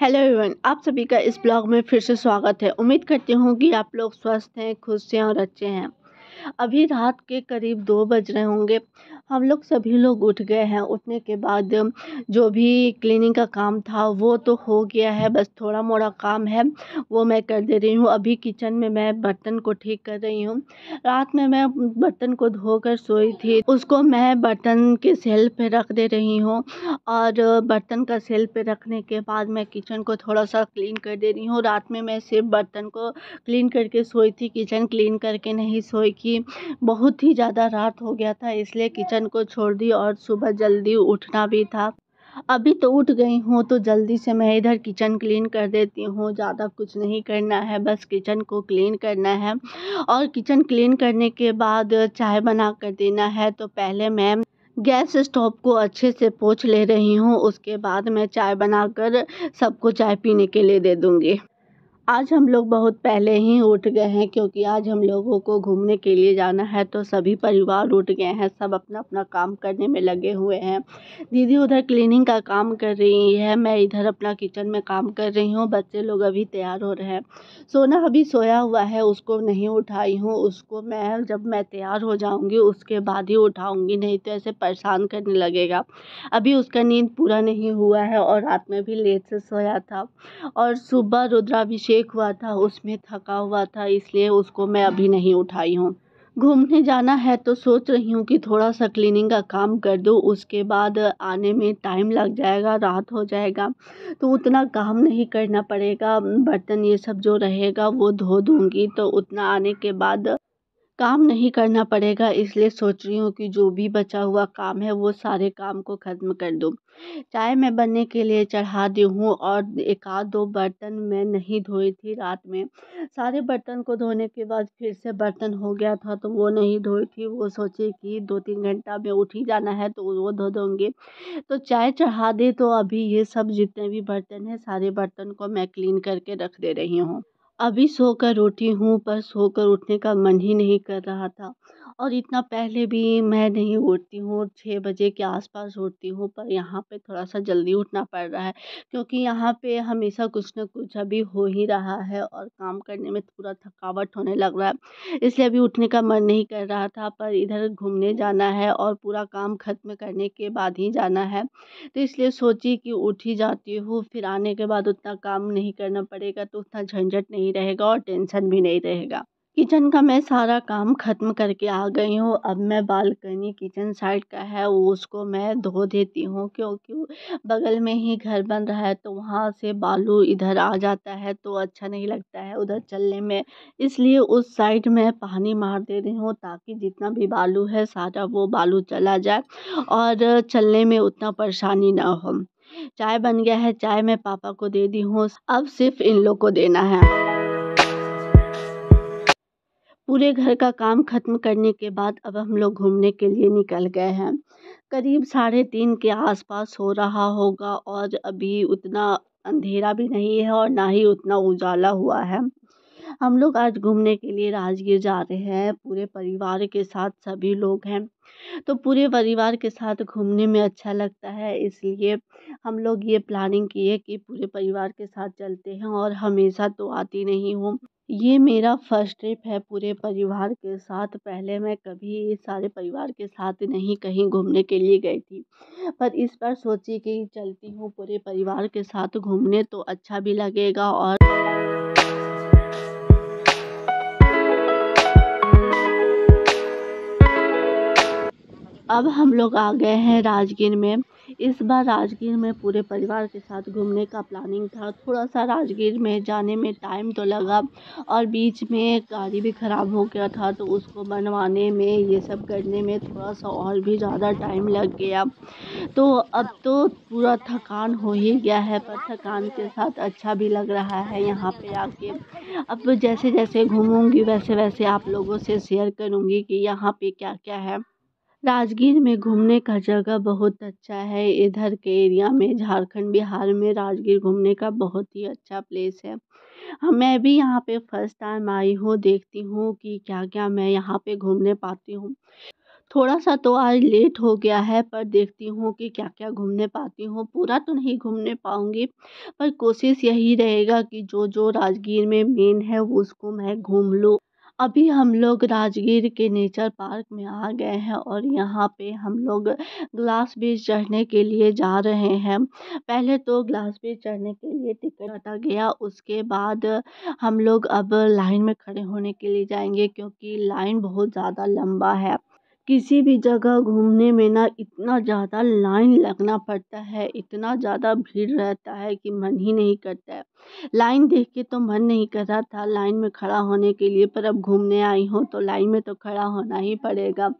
Hello everyone, आप सभी का इस ब्लॉग में फिर से स्वागत है। उम्मीद करती हूँ कि आप लोग स्वस्थ हैं, खुश हैं और अच्छे हैं। अभी रात के करीब 2 बज रहे होंगे। हम लोग सभी लोग उठ गए हैं। उठने के बाद जो भी क्लीनिंग का काम था वो तो हो गया है, बस थोड़ा मोड़ा काम है वो मैं कर दे रही हूँ। अभी किचन में मैं बर्तन को ठीक कर रही हूँ। रात में मैं बर्तन को धोकर सोई थी, उसको मैं बर्तन के सेल्फ पे रख दे रही हूँ और बर्तन का सेल्फ पे रखने के बाद मैं किचन को थोड़ा सा क्लीन कर दे रही हूँ। रात में मैं सिर्फ बर्तन को क्लीन करके सोई थी, किचन क्लीन करके नहीं सोई कि बहुत ही ज़्यादा रात हो गया था, इसलिए किचन को छोड़ दी और सुबह जल्दी उठना भी था। अभी तो उठ गई हूँ तो जल्दी से मैं इधर किचन क्लीन कर देती हूँ। ज़्यादा कुछ नहीं करना है, बस किचन को क्लीन करना है। और किचन क्लीन करने के बाद चाय बना कर देना है। तो पहले मैं गैस स्टोव को अच्छे से पोंछ ले रही हूँ, उसके बाद मैं चाय बनाकर सबको चाय पीने के लिए दे दूँगी। आज हम लोग बहुत पहले ही उठ गए हैं क्योंकि आज हम लोगों को घूमने के लिए जाना है, तो सभी परिवार उठ गए हैं, सब अपना अपना काम करने में लगे हुए हैं। दीदी उधर क्लीनिंग का काम कर रही है, मैं इधर अपना किचन में काम कर रही हूँ। बच्चे लोग अभी तैयार हो रहे हैं। सोना अभी सोया हुआ है, उसको नहीं उठाई हूँ। उसको मैं जब मैं तैयार हो जाऊँगी उसके बाद ही उठाऊँगी, नहीं तो ऐसे परेशान करने लगेगा। अभी उसका नींद पूरा नहीं हुआ है और रात में भी लेट से सोया था और सुबह रुद्राभिषेक हुआ था, उसमें थका हुआ था, इसलिए उसको मैं अभी नहीं उठाई हूँ। घूमने जाना है तो सोच रही हूँ कि थोड़ा सा क्लीनिंग का काम कर दूँ, उसके बाद आने में टाइम लग जाएगा, रात हो जाएगा, तो उतना काम नहीं करना पड़ेगा। बर्तन ये सब जो रहेगा वो धो दूँगी, तो उतना आने के बाद काम नहीं करना पड़ेगा। इसलिए सोच रही हूँ कि जो भी बचा हुआ काम है वो सारे काम को ख़त्म कर दूँ। चाय मैं बनने के लिए चढ़ा दी हूँ और एक आध दो बर्तन मैं नहीं धोई थी रात में। सारे बर्तन को धोने के बाद फिर से बर्तन हो गया था तो वो नहीं धोई थी। वो सोची कि 2-3 घंटा में उठ ही जाना है तो वो धो दूँगी। तो चाय चढ़ा दी, तो अभी ये सब जितने भी बर्तन हैं सारे बर्तन को मैं क्लीन करके रख दे रही हूँ। अभी सोकर उठी हूँ, पर सोकर उठने का मन ही नहीं कर रहा था और इतना पहले भी मैं नहीं उठती हूँ, 6 बजे के आसपास उठती हूँ, पर यहाँ पे थोड़ा-सा जल्दी उठना पड़ रहा है क्योंकि यहाँ पे हमेशा कुछ न कुछ अभी हो ही रहा है और काम करने में पूरा थकावट होने लग रहा है। इसलिए अभी उठने का मन नहीं कर रहा था, पर इधर घूमने जाना है और पूरा काम ख़त्म करने के बाद ही जाना है, तो इसलिए सोची कि उठ ही जाती हूँ, फिर आने के बाद उतना काम नहीं करना पड़ेगा, तो उतना झंझट नहीं रहेगा और टेंशन भी नहीं रहेगा। किचन का मैं सारा काम ख़त्म करके आ गई हूँ। अब मैं बालकनी किचन साइड का है वो उसको मैं धो देती हूँ क्योंकि बगल में ही घर बन रहा है, तो वहाँ से बालू इधर आ जाता है तो अच्छा नहीं लगता है उधर चलने में। इसलिए उस साइड में पानी मार दे रही हूँ ताकि जितना भी बालू है सारा वो बालू चला जाए और चलने में उतना परेशानी ना हो। चाय बन गया है, चाय मैं पापा को दे दी हूँ, अब सिर्फ इन लोग को देना है। पूरे घर का काम ख़त्म करने के बाद अब हम लोग घूमने के लिए निकल गए हैं। करीब 3:30 के आसपास हो रहा होगा और अभी उतना अंधेरा भी नहीं है और ना ही उतना उजाला हुआ है। हम लोग आज घूमने के लिए राजगीर जा रहे हैं, पूरे परिवार के साथ सभी लोग हैं। तो पूरे परिवार के साथ घूमने में अच्छा लगता है, इसलिए हम लोग ये प्लानिंग किए कि पूरे परिवार के साथ चलते हैं और हमेशा तो आती नहीं हूँ। ये मेरा फर्स्ट ट्रिप है पूरे परिवार के साथ। पहले मैं कभी सारे परिवार के साथ नहीं कहीं घूमने के लिए गई थी, पर इस बार सोची कि चलती हूँ पूरे परिवार के साथ घूमने, तो अच्छा भी लगेगा। और अब हम लोग आ गए हैं राजगीर में। इस बार राजगीर में पूरे परिवार के साथ घूमने का प्लानिंग था। थोड़ा-सा राजगीर में जाने में टाइम तो लगा और बीच में गाड़ी भी ख़राब हो गया था, तो उसको बनवाने में, ये सब करने में थोड़ा-सा और भी ज़्यादा टाइम लग गया। तो अब तो पूरा थकान हो ही गया है, पर थकान के साथ अच्छा भी लग रहा है यहाँ पे आके। अब जैसे-जैसे घूमूँगी वैसे-वैसे आप लोगों से शेयर करूँगी कि यहाँ पे क्या-क्या है। राजगीर में घूमने का जगह बहुत अच्छा है। इधर के एरिया में झारखंड बिहार में राजगीर घूमने का बहुत ही अच्छा प्लेस है। हाँ, मैं भी यहाँ पे फर्स्ट टाइम आई हूँ, देखती हूँ कि क्या क्या मैं यहाँ पे घूमने पाती हूँ। थोड़ा सा तो आज लेट हो गया है, पर देखती हूँ कि क्या क्या घूमने पाती हूँ। पूरा तो नहीं घूमने पाऊँगी, पर कोशिश यही रहेगा कि जो जो राजगीर में मेन है वो उसको मैं घूम लूँ। अभी हम लोग राजगीर के नेचर पार्क में आ गए हैं और यहाँ पे हम लोग ग्लास ब्रिज चढ़ने के लिए जा रहे हैं। पहले तो ग्लास ब्रिज चढ़ने के लिए टिकट काटा गया, उसके बाद हम लोग अब लाइन में खड़े होने के लिए जाएंगे क्योंकि लाइन बहुत ज़्यादा लंबा है। किसी भी जगह घूमने में ना इतना ज़्यादा लाइन लगना पड़ता है, इतना ज़्यादा भीड़ रहता है कि मन ही नहीं करता है। लाइन देख के तो मन नहीं कर रहा था लाइन में खड़ा होने के लिए, पर अब घूमने आई हूँ तो लाइन में तो खड़ा होना ही पड़ेगा।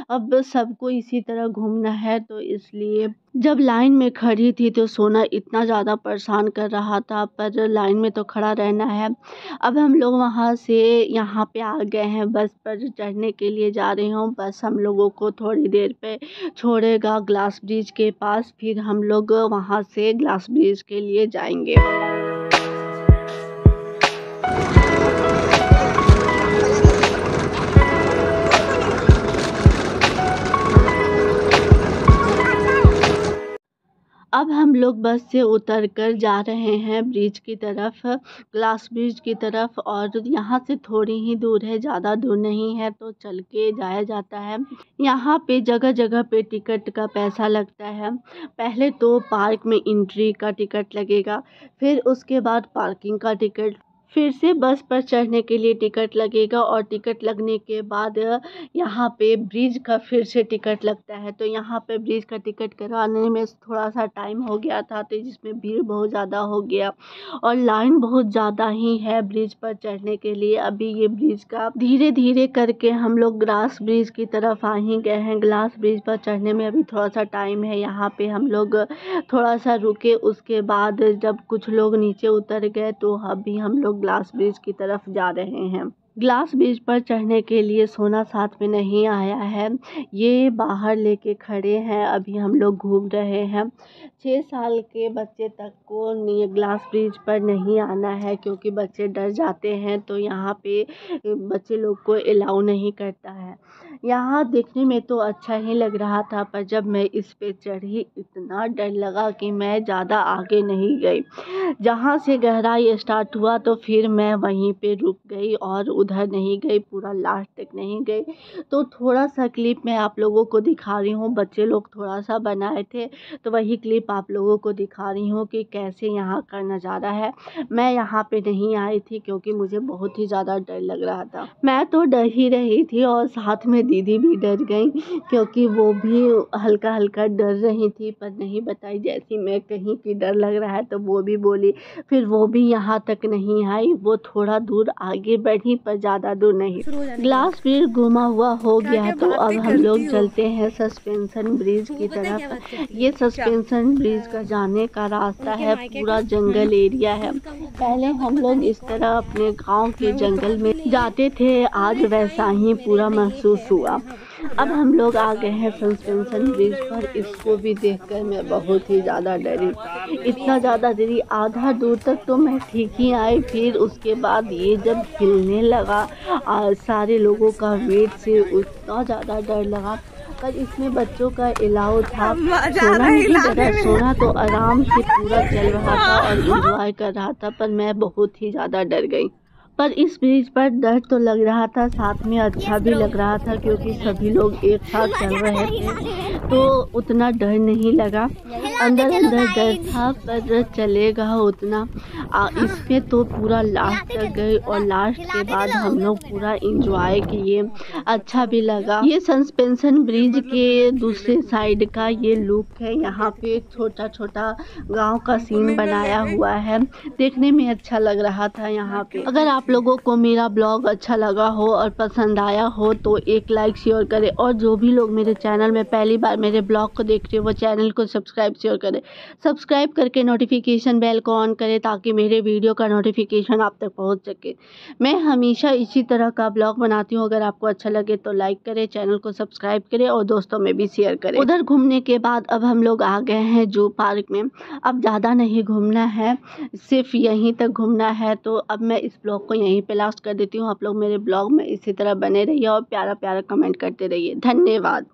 अब सबको इसी तरह घूमना है तो इसलिए जब लाइन में खड़ी थी तो सोना इतना ज़्यादा परेशान कर रहा था, पर लाइन में तो खड़ा रहना है। अब हम लोग वहाँ से यहाँ पे आ गए हैं, बस पर चढ़ने के लिए जा रही हूँ। बस हम लोगों को थोड़ी देर पे छोड़ेगा ग्लास ब्रिज के पास, फिर हम लोग वहाँ से ग्लास ब्रिज के लिए जाएंगे। अब हम लोग बस से उतर कर जा रहे हैं ब्रिज की तरफ, ग्लास ब्रिज की तरफ, और यहाँ से थोड़ी ही दूर है, ज़्यादा दूर नहीं है, तो चल के जाया जाता है। यहाँ पे जगह जगह पे टिकट का पैसा लगता है। पहले तो पार्क में एंट्री का टिकट लगेगा, फिर उसके बाद पार्किंग का टिकट, फिर से बस पर चढ़ने के लिए टिकट लगेगा, और टिकट लगने के बाद यहाँ पे ब्रिज का फिर से टिकट लगता है। तो यहाँ पे ब्रिज का टिकट करवाने में थोड़ा सा टाइम हो गया था, तो जिसमें भीड़ बहुत ज़्यादा हो गया और लाइन बहुत ज़्यादा ही है ब्रिज पर चढ़ने के लिए। अभी ये ब्रिज का धीरे धीरे करके हम लोग ग्लास ब्रिज की तरफ आ ही गए हैं। ग्लास ब्रिज पर चढ़ने में अभी थोड़ा सा टाइम है। यहाँ पे हम लोग थोड़ा सा रुके, उसके बाद जब कुछ लोग नीचे उतर गए तो अभी हम लोग ग्लास ब्रिज की तरफ जा रहे हैं। ग्लास ब्रिज पर चढ़ने के लिए सोना साथ में नहीं आया है, ये बाहर लेके खड़े हैं। अभी हम लोग घूम रहे हैं। 6 साल के बच्चे तक को ग्लास ब्रिज पर नहीं आना है क्योंकि बच्चे डर जाते हैं, तो यहाँ पे बच्चे लोग को अलाउ नहीं करता है। यहाँ देखने में तो अच्छा ही लग रहा था, पर जब मैं इस पे चढ़ी इतना डर लगा कि मैं ज़्यादा आगे नहीं गई। जहाँ से गहराई स्टार्ट हुआ तो फिर मैं वहीं पे रुक गई और उधर नहीं गई, पूरा लास्ट तक नहीं गई। तो थोड़ा सा क्लिप मैं आप लोगों को दिखा रही हूँ, बच्चे लोग थोड़ा सा बनाए थे तो वही क्लिप आप लोगों को दिखा रही हूँ कि कैसे यहाँ का नज़ारा है। मैं यहाँ पे नहीं आई थी क्योंकि मुझे बहुत ही ज़्यादा डर लग रहा था। मैं तो डर ही रही थी और साथ में दीदी भी डर गई क्योंकि वो भी हल्का हल्का डर रही थी, पर नहीं बताई। जैसी मैं कहीं कि डर लग रहा है तो वो भी बोली, फिर वो भी यहाँ तक नहीं आई, वो थोड़ा दूर आगे बढ़ी पर ज़्यादा दूर नहीं। ग्लास ब्रिज घुमा हुआ हो गया तो अब हम लोग चलते हैं सस्पेंशन ब्रिज की तरफ। ये सस्पेंशन ब्रिज का जाने का रास्ता है, पूरा जंगल एरिया है। पहले हम लोग इस तरह अपने गांव के जंगल में जाते थे, आज वैसा ही पूरा महसूस हुआ। अब हम लोग आ गए हैं सस्पेंशन ब्रिज पर। इसको भी देखकर मैं बहुत ही ज़्यादा डरी, इतना ज़्यादा डरी, आधा दूर तक तो मैं ठीक ही आई, फिर उसके बाद ये जब हिलने लगा सारे लोगों का वेट से उतना ज़्यादा डर लगा। पर इसमें बच्चों का अलाउ था, सोना नहीं डरा, सोना तो आराम से पूरा चल रहा था और एंजॉय कर रहा था, पर मैं बहुत ही ज़्यादा डर गई। पर इस ब्रिज पर डर तो लग रहा था, साथ में अच्छा भी लग रहा था क्योंकि सभी लोग एक साथ चल रहे थे तो उतना डर नहीं लगा। अंदर अंदर डर था पर चलेगा उतना। इसमें तो पूरा लास्ट तक गए और लास्ट के बाद हम लोग पूरा एंजॉय किए, अच्छा भी लगा। ये सस्पेंशन ब्रिज के दूसरे साइड का ये लुक है। यहाँ पे छोटा छोटा गांव का सीन बनाया हुआ है, देखने में अच्छा लग रहा था यहाँ पे। अगर आप लोगों को मेरा ब्लॉग अच्छा लगा हो और पसंद आया हो तो एक लाइक शेयर करें, और जो भी लोग मेरे चैनल में पहली बार मेरे ब्लॉग को देख रहे हो वो चैनल को सब्सक्राइब शेयर करें। सब्सक्राइब करके नोटिफिकेशन बेल को ऑन करें ताकि मेरे वीडियो का नोटिफिकेशन आप तक पहुंच सके। मैं हमेशा इसी तरह का ब्लॉग बनाती हूँ। अगर आपको अच्छा लगे तो लाइक करें, चैनल को सब्सक्राइब करें और दोस्तों में भी शेयर करें। उधर घूमने के बाद अब हम लोग आ गए हैं जू पार्क में। अब ज़्यादा नहीं घूमना है, सिर्फ यहीं तक घूमना है। तो अब मैं इस ब्लॉग को यहीं पे लास्ट कर देती हूँ। आप लोग मेरे ब्लॉग में इसी तरह बने रहिए और प्यारा प्यारा कमेंट करते रहिए। धन्यवाद।